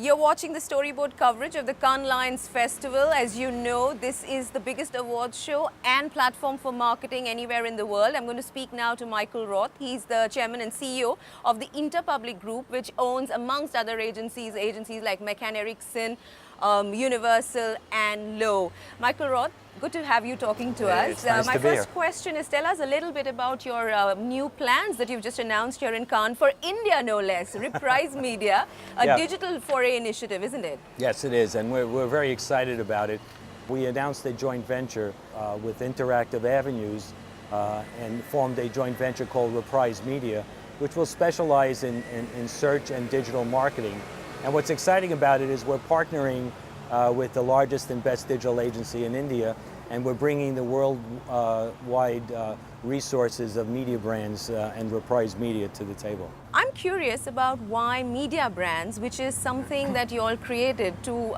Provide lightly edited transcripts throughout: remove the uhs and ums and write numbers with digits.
You're watching the storyboard coverage of the Cannes Lions Festival. As you know, this is the biggest awards show and platform for marketing anywhere in the world. I'm going to speak now to Michael Roth. He's the chairman and CEO of the Interpublic Group, which owns, amongst other agencies like McCann Erickson, Universal and Lowe. Michael Roth, good to have you talking to us. It's nice My to be first here. question is, tell us a little bit about your new plans that you've just announced here in Cannes for India, no less. Reprise Media, a Yeah. digital foray initiative, isn't it? Yes, it is, and we're very excited about it. We announced a joint venture with Interactive Avenues and formed a joint venture called Reprise Media, which will specialize in search and digital marketing. And what's exciting about it is we're partnering with the largest and best digital agency in India, and we're bringing the worldwide resources of media brands and Reprise Media to the table. I'm curious about why media brands, which is something that you all created to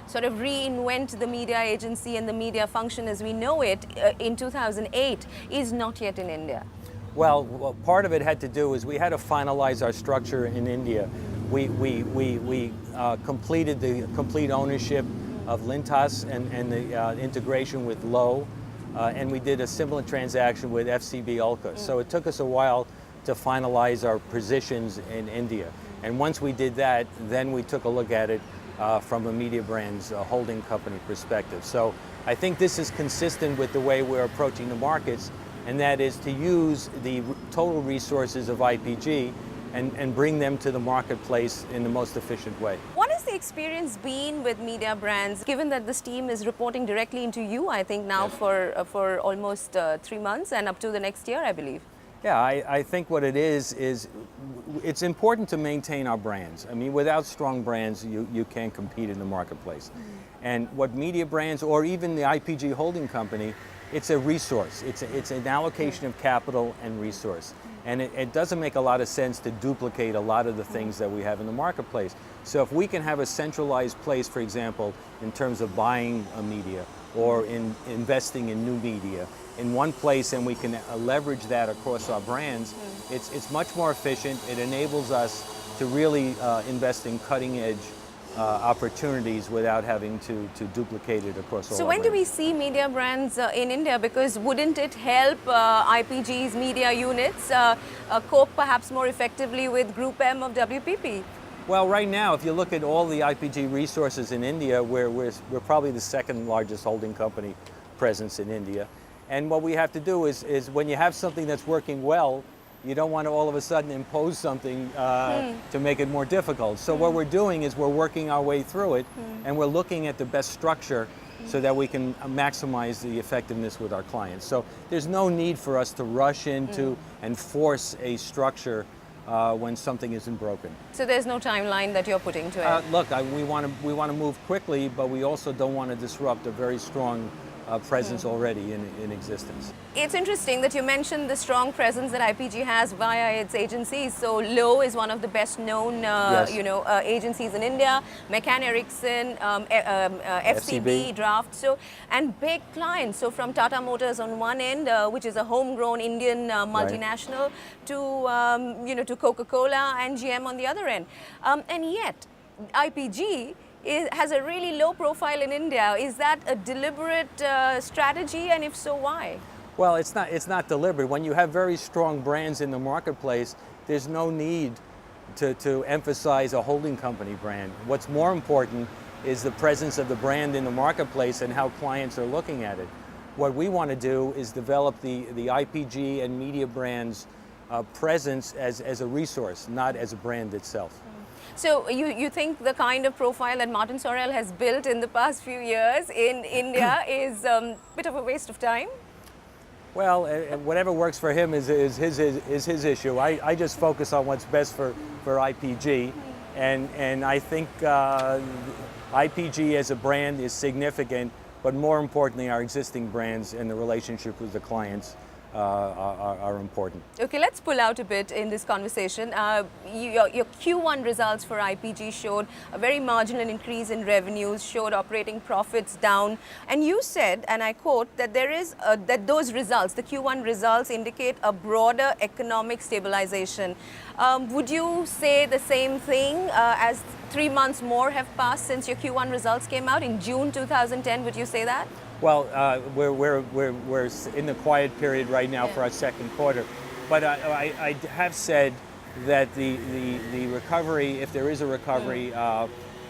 sort of reinvent the media agency and the media function as we know it in 2008, is not yet in India. Well, part of it had to do is we had to finalize our structure in India. We completed the complete ownership of Lintas and the integration with Lowe, and we did a similar transaction with FCB Ulka. So it took us a while to finalize our positions in India. And once we did that, then we took a look at it from a media brand's holding company perspective. So I think this is consistent with the way we're approaching the markets, and that is to use the total resources of IPG and bring them to the marketplace in the most efficient way. What has the experience been with media brands, given that this team is reporting directly into you, I think now for almost 3 months and up to the next year, I believe? Yeah, I think what it is it's important to maintain our brands. I mean, without strong brands, you can't compete in the marketplace. And what media brands, or even the IPG holding company, it's a resource. It's an allocation of capital and resource. And it doesn't make a lot of sense to duplicate a lot of the things that we have in the marketplace. So if we can have a centralized place, for example, in terms of buying a media or in investing in new media in one place, and we can leverage that across our brands, it's much more efficient. It enables us to really invest in cutting edge opportunities without having to duplicate it across all. So when do we see media brands in India? Because wouldn't it help IPG's media units cope perhaps more effectively with Group M of WPP? Well, right now, if you look at all the IPG resources in India, we're probably the second largest holding company presence in India. And what we have to do is when you have something that's working well, you don't want to all of a sudden impose something to make it more difficult. So what we're doing is we're working our way through it, and we're looking at the best structure so that we can maximize the effectiveness with our clients. So there's no need for us to rush into and force a structure when something isn't broken. So there's no timeline that you're putting to it? Look, we want to move quickly, but we also don't want to disrupt a very strong presence already in existence. It's interesting that you mentioned the strong presence that IPG has via its agencies. So Lowe is one of the best known agencies in India, McCann Erickson, FCB, Draft, so, and big clients. So from Tata Motors on one end, which is a homegrown Indian multinational, to Coca-Cola and GM on the other end. And yet, IPG has a really low profile in India. Is that a deliberate strategy, and if so, why? Well, it's not deliberate. When you have very strong brands in the marketplace, there's no need to emphasize a holding company brand. What's more important is the presence of the brand in the marketplace and how clients are looking at it. What we want to do is develop the IPG and media brands presence as a resource, not as a brand itself. So you think the kind of profile that Martin Sorrell has built in the past few years in India is a bit of a waste of time? Well, whatever works for him is his issue. I just focus on what's best for IPG, and I think IPG as a brand is significant, but more importantly, our existing brands and the relationship with the clients are important. Okay, let's pull out a bit in this conversation. Your Q1 results for IPG showed a very marginal increase in revenues, showed operating profits down, and you said, and I quote, that that those results, the Q1 results, indicate a broader economic stabilization. Would you say the same thing as 3 months more have passed since your Q1 results came out in June 2010? Would you say that? Well, we're in the quiet period right now for our second quarter, but I have said that the recovery, if there is a recovery,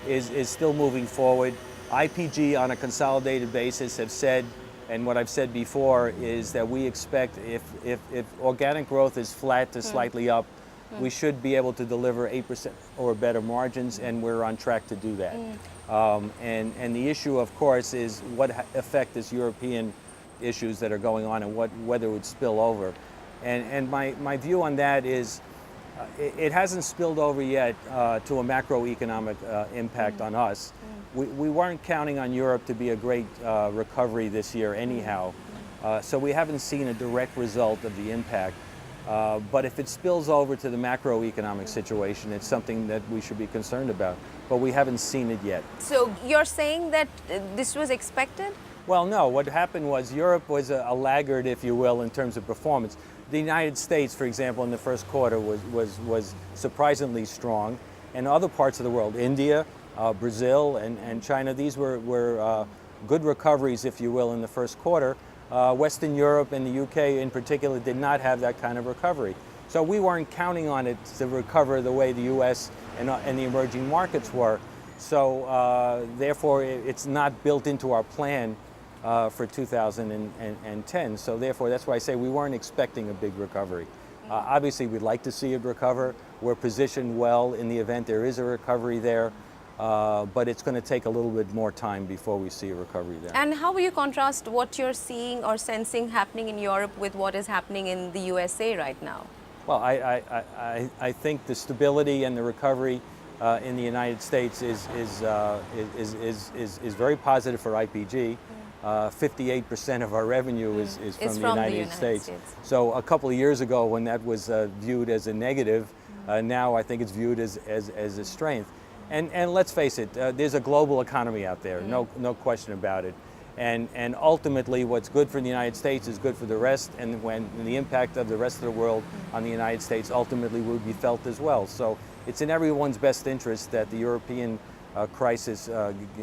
is still moving forward. IPG on a consolidated basis have said, and what I've said before is that we expect if organic growth is flat to slightly up, we should be able to deliver 8% or better margins, and we're on track to do that. And the issue, of course, is what effect this European issues that are going on and whether it would spill over. And my view on that is it hasn't spilled over yet to a macroeconomic impact on us. We weren't counting on Europe to be a great recovery this year anyhow, so we haven't seen a direct result of the impact. But if it spills over to the macroeconomic situation, it's something that we should be concerned about. But we haven't seen it yet. So you're saying that this was expected? Well, no. What happened was Europe was a laggard, if you will, in terms of performance. The United States, for example, in the first quarter was surprisingly strong. And other parts of the world, India, Brazil, and China, these were good recoveries, if you will, in the first quarter. Western Europe and the UK in particular did not have that kind of recovery. So we weren't counting on it to recover the way the US and the emerging markets were. So therefore it's not built into our plan for 2010. So therefore that's why I say we weren't expecting a big recovery. Obviously we'd like to see it recover. We're positioned well in the event there is a recovery there. But it's going to take a little bit more time before we see a recovery there. And how will you contrast what you're seeing or sensing happening in Europe with what is happening in the USA right now? Well, I think the stability and the recovery in the United States is very positive for IPG. 58% of our revenue is from the United States. So a couple of years ago when that was viewed as a negative, now I think it's viewed as a strength. And let's face it, there's a global economy out there, no question about it. And ultimately what's good for the United States is good for the rest, and when the impact of the rest of the world on the United States ultimately will be felt as well. So it's in everyone's best interest that the European crisis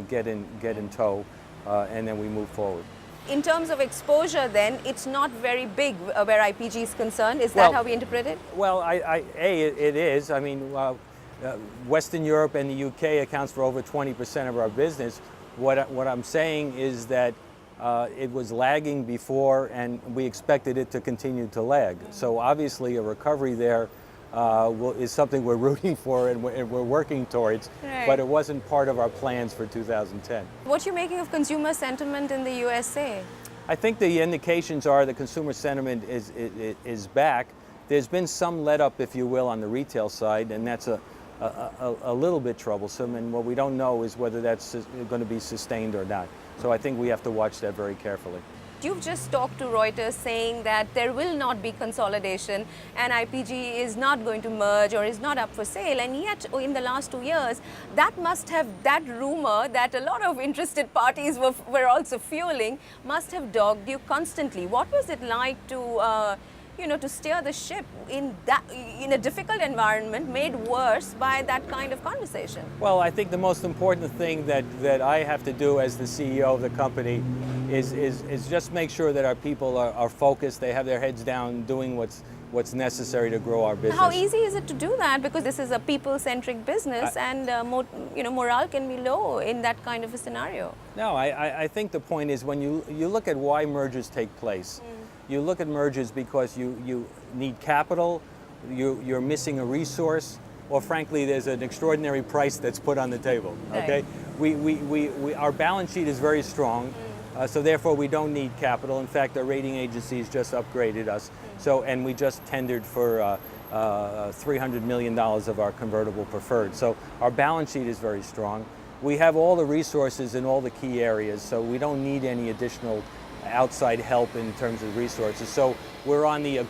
get in tow, and then we move forward. In terms of exposure then, it's not very big where IPG is concerned. Is that how we interpret it? Well, it is. I mean, Western Europe and the UK accounts for over 20% of our business. What I'm saying is that it was lagging before, and we expected it to continue to lag. So obviously a recovery there is something we're rooting for and we're working towards, but it wasn't part of our plans for 2010. What are you making of consumer sentiment in the USA? I think the indications are the consumer sentiment is back. There's been some let up, if you will, on the retail side, and that's a little bit troublesome, and what we don't know is whether that's going to be sustained or not. So I think we have to watch that very carefully. You've just talked to Reuters saying that there will not be consolidation and IPG is not going to merge or is not up for sale, and yet in the last 2 years that rumor that a lot of interested parties were also fueling must have dogged you constantly. What was it like to to steer the ship in a difficult environment made worse by that kind of conversation? Well, I think the most important thing that I have to do as the CEO of the company is just make sure that our people are focused, they have their heads down doing what's necessary to grow our business. How easy is it to do that? Because this is a people-centric business, and morale can be low in that kind of a scenario. No, I think the point is when you look at why mergers take place, you look at mergers because you need capital, you're missing a resource, or frankly there's an extraordinary price that's put on the table. Okay, our balance sheet is very strong, so therefore we don't need capital. In fact, our rating agencies just upgraded us. And we just tendered for $300 million of our convertible preferred. So our balance sheet is very strong. We have all the resources in all the key areas, so we don't need any additional outside help in terms of resources. So we're on the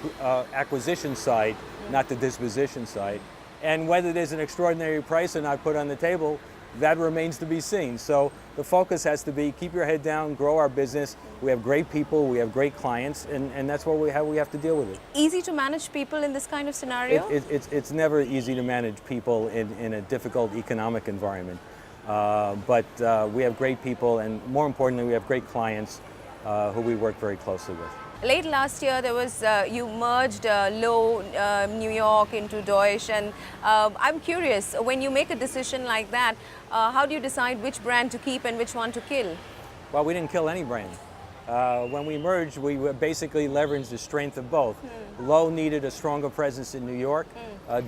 acquisition side, not the disposition side. And whether there's an extraordinary price or not put on the table, that remains to be seen. So the focus has to be keep your head down, grow our business. We have great people, we have great clients, and that's what we have to deal with it. Easy to manage people in this kind of scenario? It's never easy to manage people in a difficult economic environment. But we have great people, and more importantly, we have great clients who we work very closely with. Late last year, there was you merged Lowe New York into Deutsch, and I'm curious, when you make a decision like that, how do you decide which brand to keep and which one to kill? Well, we didn't kill any brand. When we merged, we basically leveraged the strength of both. Lowe needed a stronger presence in New York.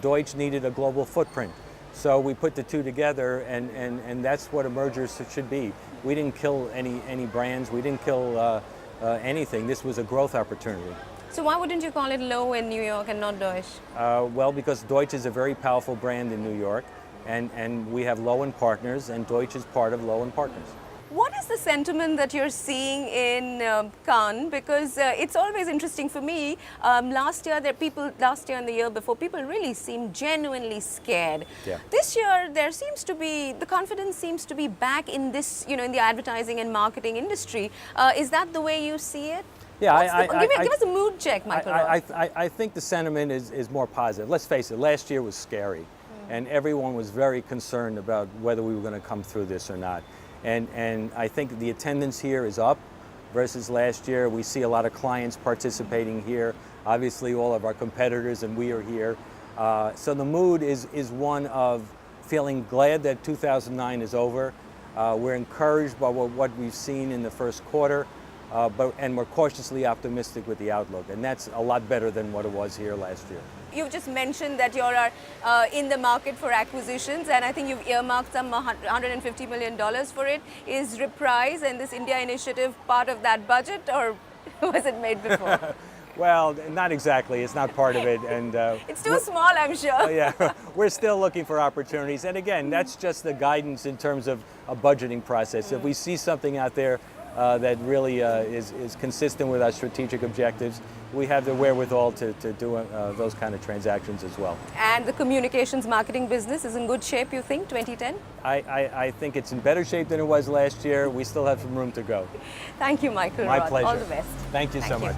Deutsch needed a global footprint. So we put the two together, and that's what a merger should be. We didn't kill any brands. We didn't kill anything. This was a growth opportunity. So why wouldn't you call it Lowe in New York and not Deutsch? Well, because Deutsch is a very powerful brand in New York, and we have Lowe & Partners, and Deutsch is part of Lowe & Partners. What is the sentiment that you're seeing in Cannes? Because it's always interesting for me. Last year and the year before, people really seemed genuinely scared. Yeah. This year, the confidence seems to be back in this, in the advertising and marketing industry. Is that the way you see it? Yeah, give us a mood check, Michael. I think the sentiment is more positive. Let's face it, last year was scary, and everyone was very concerned about whether we were going to come through this or not. And I think the attendance here is up versus last year. We see a lot of clients participating here. Obviously, all of our competitors and we are here. So the mood is one of feeling glad that 2009 is over. We're encouraged by what we've seen in the first quarter, and we're cautiously optimistic with the outlook. And that's a lot better than what it was here last year. You've just mentioned that you're in the market for acquisitions, and I think you've earmarked some $150 million for it. Is Reprise and this India initiative part of that budget, or was it made before? Well, not exactly. It's not part of it, and it's too small, I'm sure. Yeah, we're still looking for opportunities, and again, that's just the guidance in terms of a budgeting process. If we see something out there that really is consistent with our strategic objectives, we have the wherewithal to do those kind of transactions as well. And the communications marketing business is in good shape, you think, 2010? I think it's in better shape than it was last year. We still have some room to go. Thank you, Michael. My pleasure. All the best. Thank you so much.